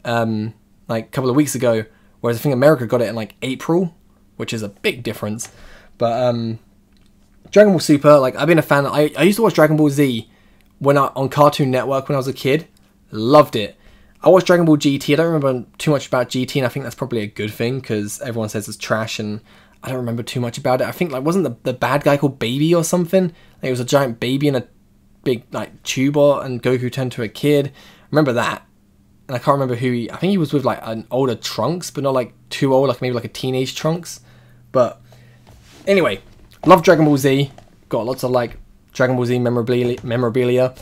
like a couple of weeks ago, whereas I think America got it in like April, which is a big difference. But Dragon Ball Super, like I've been a fan. I used to watch Dragon Ball Z on Cartoon Network when I was a kid. Loved it. I watched Dragon Ball GT. I don't remember too much about GT, and I think that's probably a good thing because everyone says it's trash, and I don't remember too much about it. I think like wasn't the bad guy called Baby or something? Like, it was a giant baby in a big like tuba, and Goku turned to a kid. Remember that? And I can't remember who I think he was with like an older Trunks, but not like too old, like maybe like a teenage Trunks. But anyway, love Dragon Ball Z. Got lots of like Dragon Ball Z memorabilia,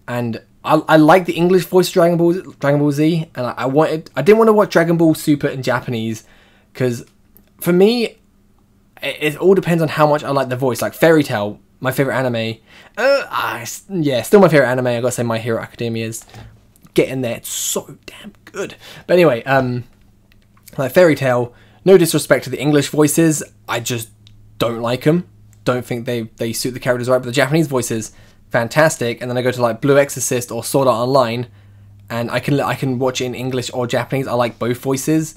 and I like the English voice of Dragon Ball Z, and I didn't want to watch Dragon Ball Super in Japanese, because for me, it all depends on how much I like the voice. Like Fairy Tail, my favorite anime. Yeah, still my favorite anime. I gotta say, My Hero Academia is getting there. It's so damn good. But anyway, like Fairy Tail. No disrespect to the English voices, I just don't like them. Don't think they suit the characters right. But the Japanese voices, fantastic. And then I go to like Blue Exorcist or Sword Art Online, and I can watch it in English or Japanese. I like both voices.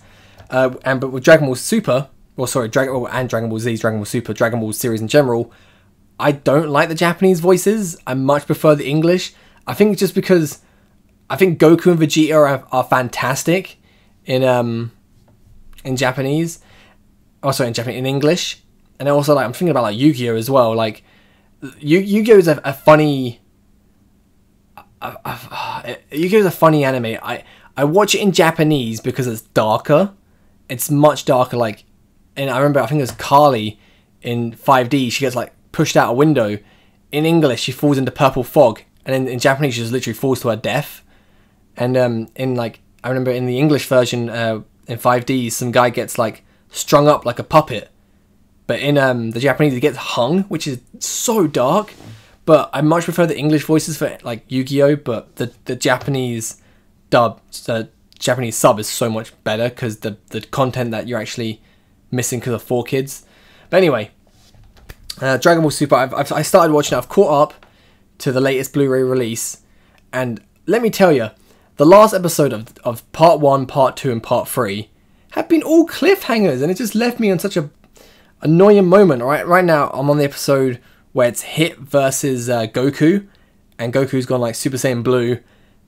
But with Dragon Ball Super, Dragon Ball Z, Dragon Ball Super, Dragon Ball series in general, I don't like the Japanese voices. I much prefer the English. I think it's just because I think Goku and Vegeta are fantastic in Japanese. In English. And also, like, I'm thinking about like Yu-Gi-Oh as well. Like, Yu-Gi-Oh is a funny. Yu-Gi-Oh is a funny anime. I watch it in Japanese because it's darker. It's much darker. Like, and I remember, I think it was Carly in 5D. She gets like pushed out a window. In English, she falls into purple fog, and in Japanese, she just literally falls to her death. And in like, I remember in the English version in 5D, some guy gets like strung up like a puppet. But in the Japanese, it gets hung, which is so dark. But I much prefer the English voices for like Yu-Gi-Oh! But the Japanese dub, the Japanese sub is so much better because the content that you're actually missing because of 4Kids. But anyway, Dragon Ball Super, I started watching it. I've caught up to the latest Blu-ray release. And let me tell you, the last episode of Part 1, Part 2, and Part 3 have been all cliffhangers. And it just left me on such a annoying moment. Right now I'm on the episode where it's Hit versus Goku, and Goku's gone like Super Saiyan Blue,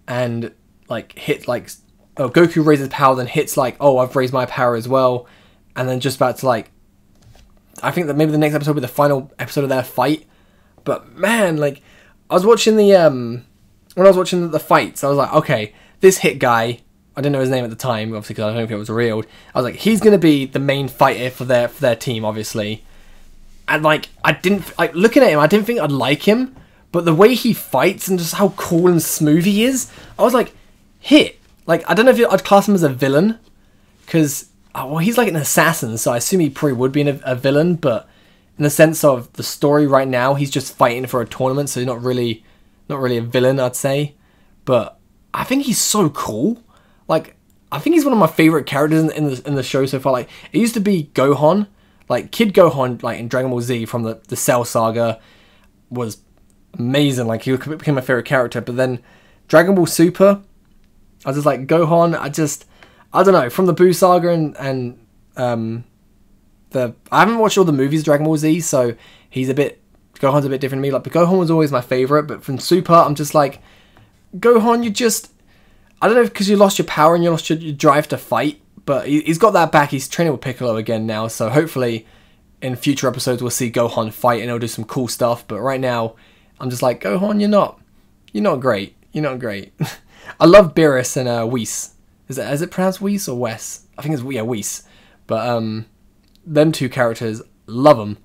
and like Hit like Goku raises power, then Hit's like, oh, I've raised my power as well, and then just about to like, I think that maybe the next episode will be the final episode of their fight. But man, like I was watching the when I was watching the fights, I was like, okay, this Hit guy, I didn't know his name at the time, obviously, because I don't know if it was real. I was like, he's going to be the main fighter for their team, obviously. And, like, I didn't... Like, looking at him, I didn't think I'd like him. But the way he fights and just how cool and smooth he is, I was like, Hit. Like, I don't know if I'd class him as a villain. Because, well, he's like an assassin, so I assume he probably would be a villain. But in the sense of the story right now, he's just fighting for a tournament, so he's not really a villain, I'd say. but I think he's so cool. Like, I think he's one of my favorite characters in the show so far. Like, it used to be Gohan, like Kid Gohan, like in Dragon Ball Z from the Cell Saga was amazing. Like, he became my favorite character. But then Dragon Ball Super, I was just like, Gohan, I don't know, from the Buu Saga and I haven't watched all the movies of Dragon Ball Z, so Gohan's a bit different to me. Like, but Gohan was always my favorite, but from Super, I'm just like, Gohan, I don't know, because you lost your power and you lost your drive to fight, but he's got that back. He's training with Piccolo again now, so hopefully in future episodes we'll see Gohan fight and he'll do some cool stuff. But right now, I'm just like, Gohan, you're not great. You're not great. I love Beerus and Whis. Is it pronounced Whis or Wes? I think it's Whis. But them two characters, love them.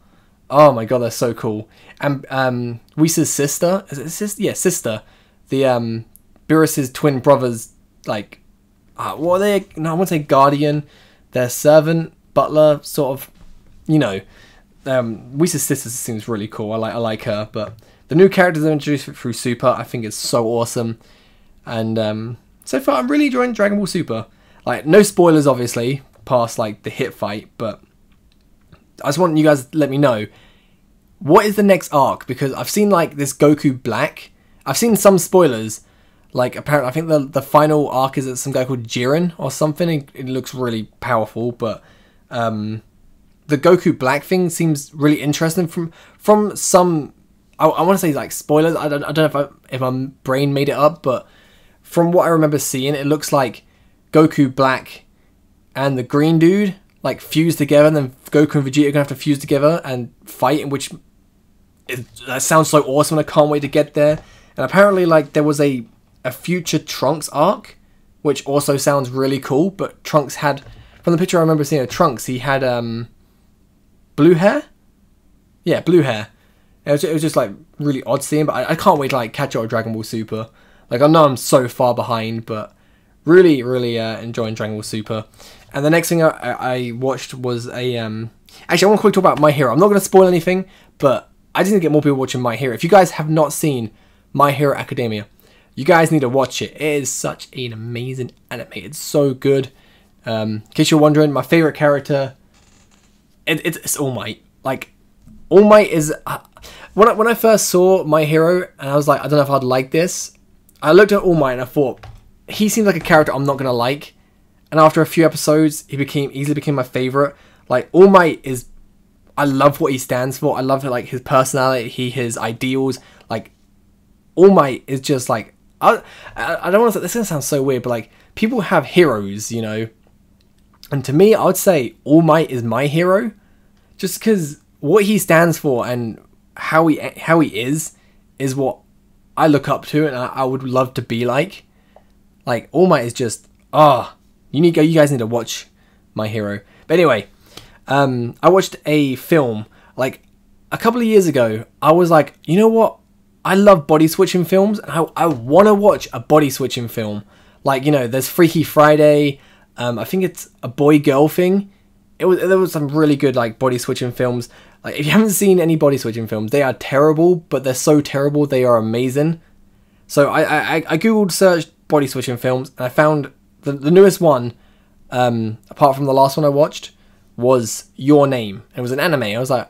Oh my god, they're so cool. And Whis' sister, is it sister? Yeah, sister. The Beerus' twin brothers, like, what are they? No, I won't say guardian. They're servant, butler, sort of. You know, Whis' sister seems really cool. I like her. But the new characters they introduced through Super, I think is so awesome. And so far, I'm really enjoying Dragon Ball Super. Like, no spoilers, obviously, past like the hit fight, but I just want you guys to let me know, what is the next arc? Because I've seen like this Goku Black. I've seen some spoilers. Like, apparently, I think the final arc is some guy called Jiren or something. It looks really powerful, but the Goku Black thing seems really interesting from some. I want to say like spoilers. I don't know if my brain made it up, but from what I remember seeing, it looks like Goku Black and the green dude like fuse together, and then Goku and Vegeta are gonna have to fuse together and fight. In which that sounds so awesome. And I can't wait to get there. And apparently, like, there was a future Trunks arc, which also sounds really cool. But Trunks had, from the picture I remember seeing of Trunks, he had blue hair. Yeah, blue hair. It was just like really odd seeing. But I can't wait to like catch up with Dragon Ball Super. Like, I know I'm so far behind, but really enjoying Dragon Ball Super. And the next thing I watched was a actually, I want to quickly talk about My Hero. I'm not going to spoil anything, but I just need to get more people watching My Hero. If you guys have not seen My Hero Academia, you guys need to watch it. It is such an amazing anime. It's so good. In case you're wondering, my favorite character, it's All Might. Like, All Might is when I first saw My Hero, and I was like, I don't know if I'd like this. I looked at All Might and I thought, he seems like a character I'm not gonna like. And after a few episodes, he easily became my favorite. Like, All Might is, I love what he stands for. I love like his personality, his ideals. Like, All Might is just like, I don't want to say, this is gonna sound so weird, but like, people have heroes, you know. And to me, I would say All Might is my hero, just because what he stands for and how he is what I look up to, and I would love to be like. Like, All Might is just, you guys need to watch My Hero. But anyway, I watched a film like a couple of years ago. I was like, you know what? I love body switching films, and I want to watch a body switching film. Like, you know, there's Freaky Friday. I think it's a boy-girl thing. There was some really good like body switching films. Like, if you haven't seen any body switching films, they are terrible, but they're so terrible they are amazing. So I googled, searched body switching films, and I found the newest one, apart from the last one I watched, was Your Name. It was an anime. I was like,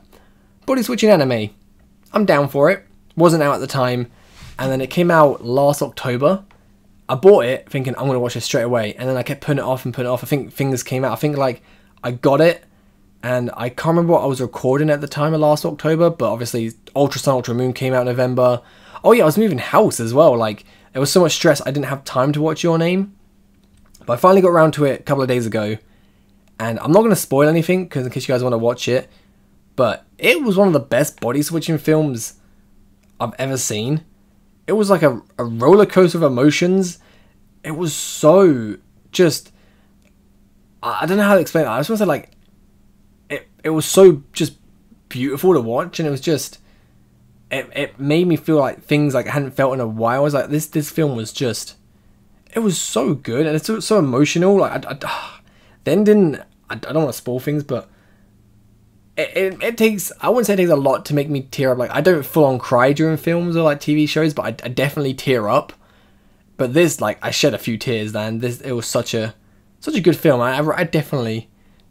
body switching anime, I'm down for it. Wasn't out at the time, and then it came out last October. I bought it thinking I'm gonna watch it straight away, and then I kept putting it off. I think things came out. I think like I got it, and I can't remember what I was recording at the time of last October, but obviously Ultra Sun Ultra Moon came out in November. Oh yeah, I was moving house as well. Like, there was so much stress, I didn't have time to watch Your Name. But I finally got around to it a couple of days ago, and I'm not going to spoil anything, because in case you guys want to watch it, but it was one of the best body switching films I've ever seen. It was like a roller coaster of emotions. It was so just, I don't know how to explain it. I just want to say, like, it was so just beautiful to watch, and it was just, it made me feel like things like I hadn't felt in a while. I was like, this film was just, it was so good, and it's so emotional. Like, the ending, I don't want to spoil things, but it takes, I wouldn't say it takes a lot to make me tear up. Like, I don't full on cry during films or like TV shows, but I definitely tear up. But this, like, I shed a few tears, man. It was such a good film. I definitely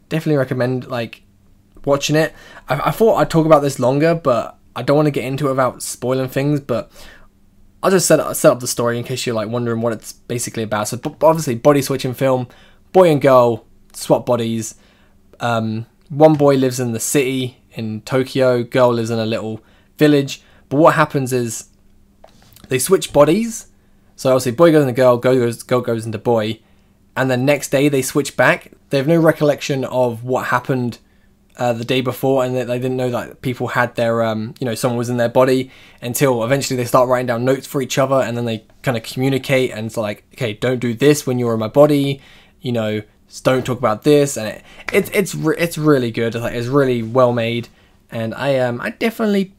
recommend, like, watching it. I thought I'd talk about this longer, but I don't want to get into it without spoiling things. But I'll just set up the story in case you're, like, wondering what it's basically about. So obviously, body switching film, boy and girl swap bodies. One boy lives in the city in Tokyo, girl lives in a little village. But what happens is they switch bodies. So obviously, boy goes into girl goes into boy, and the next day they switch back. They have no recollection of what happened the day before, and they didn't know that people had their, someone was in their body, until eventually they start writing down notes for each other, and then they kind of communicate, and it's like, okay, don't do this when you're in my body, don't talk about this, and it's really good. It's really well made, and I definitely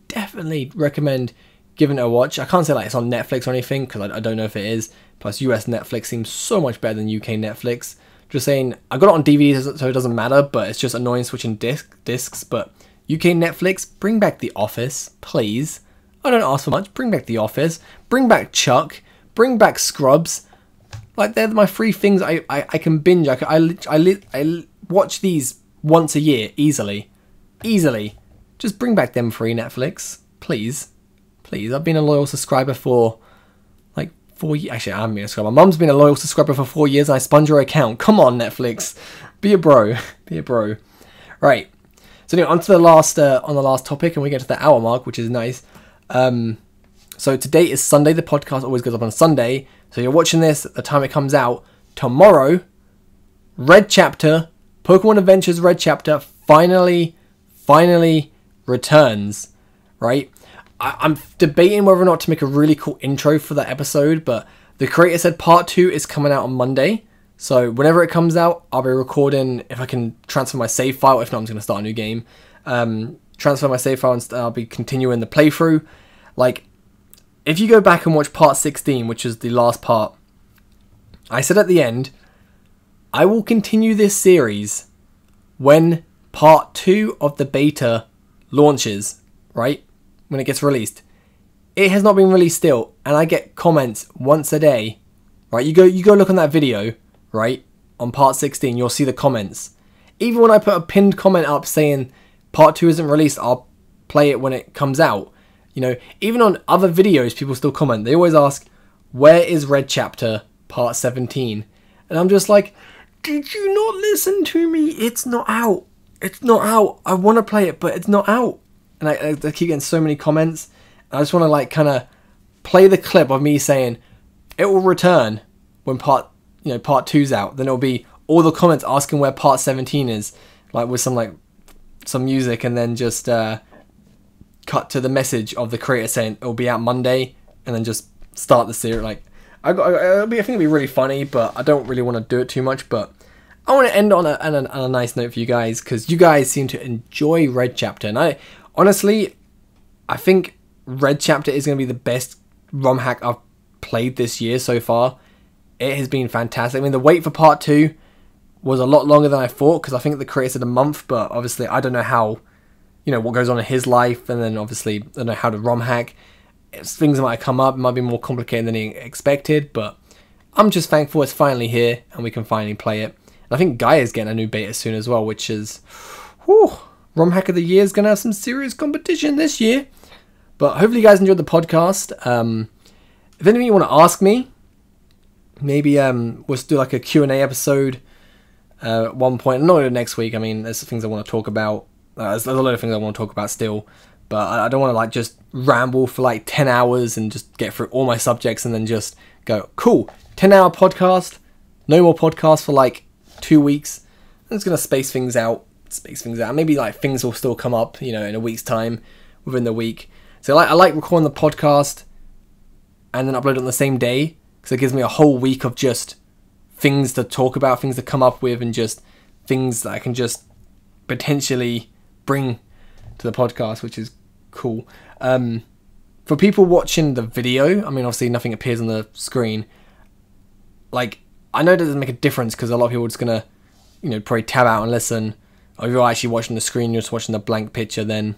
recommend giving it a watch. I can't say like it's on Netflix or anything, because I don't know if it is. Plus, US Netflix seems so much better than UK Netflix. Just saying, I got it on DVD, so it doesn't matter, but it's just annoying switching discs. But UK Netflix, bring back The Office, please. I don't ask for much. Bring back The Office. Bring back Chuck. Bring back Scrubs. Like, they're my 3 things I can binge. I watch these once a year, easily. Just bring back them 3, Netflix, please. I've been a loyal subscriber for like 4 years. Actually, I haven't been a subscriber. My mum's been a loyal subscriber for 4 years, and I sponged your account. Come on, Netflix. Be a bro. Right. So anyway, on to the last topic, and we get to the hour mark, which is nice. So today is Sunday. The podcast always goes up on Sunday. So you're watching this at the time it comes out. Tomorrow, Red Chapter, Pokemon Adventures Red Chapter, finally returns. Right? I'm debating whether or not to make a really cool intro for that episode, but the creator said part 2 is coming out on Monday. So whenever it comes out, I'll be recording. If I can transfer my save file, if not, I'm just going to start a new game. Transfer my save file, and I'll be continuing the playthrough. Like, if you go back and watch part 16, which is the last part, I said at the end, I will continue this series when part 2 of the beta launches, right? When it gets released. It has not been released still, and I get comments once a day, right? You go look on that video, right? On part 16, you'll see the comments. Even when I put a pinned comment up saying part 2 isn't released, I'll play it when it comes out. Even on other videos, people still comment. They always ask, where is Red Chapter part 17? And I'm just like, did you not listen to me? It's not out. I want to play it, but it's not out. And I keep getting so many comments. I just want to like kind of play the clip of me saying it will return when part 2's out. Then it'll be all the comments asking where part 17 is, like with some music, and then just cut to the message of the creator saying it'll be out Monday, and then just start the series. Like I think it'll be really funny, but I don't really want to do it too much. But I want to end on a nice note for you guys, because you guys seem to enjoy Red Chapter, and honestly, I think Red Chapter is going to be the best ROM hack I've played this year so far. It has been fantastic. I mean, the wait for part 2 was a lot longer than I thought, because I think the creator said a month, but obviously I don't know how, what goes on in his life, and then obviously I don't know how to ROM hack. Things might come up, it might be more complicated than he expected, but I'm just thankful it's finally here, and we can finally play it. And I think Gaia's getting a new beta soon as well, which is, ROM hack of the year is going to have some serious competition this year. But hopefully you guys enjoyed the podcast. If anything you want to ask me, maybe we'll do like a Q&A episode at one point. Not next week. I mean, there's things I want to talk about. There's a lot of things I want to talk about still. But I don't want to like just ramble for like 10 hours and just get through all my subjects and then just go, cool, 10-hour podcast. No more podcasts for like 2 weeks. I'm just going to space things out. Maybe like things will still come up, in a week's time, within the week. So I like recording the podcast and then upload it on the same day, because it gives me a whole week of just things to talk about, things to come up with, and just things that I can just potentially bring to the podcast, which is cool. For people watching the video, I mean, obviously nothing appears on the screen. Like, I know it doesn't make a difference, because a lot of people are just going to, probably tab out and listen. Or if you're actually watching the screen, you're just watching the blank picture, then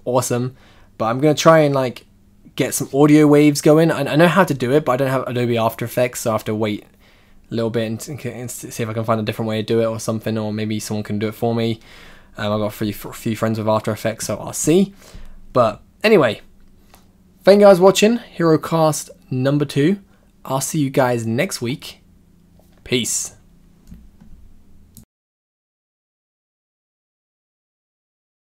awesome. But I'm going to try and like get some audio waves going. I know how to do it, but I don't have Adobe After Effects, so I have to wait a little bit and see if I can find a different way to do it or something, or maybe someone can do it for me. I've got a few friends with After Effects, so I'll see. But anyway, thank you guys for watching Herocast number 2. I'll see you guys next week. Peace.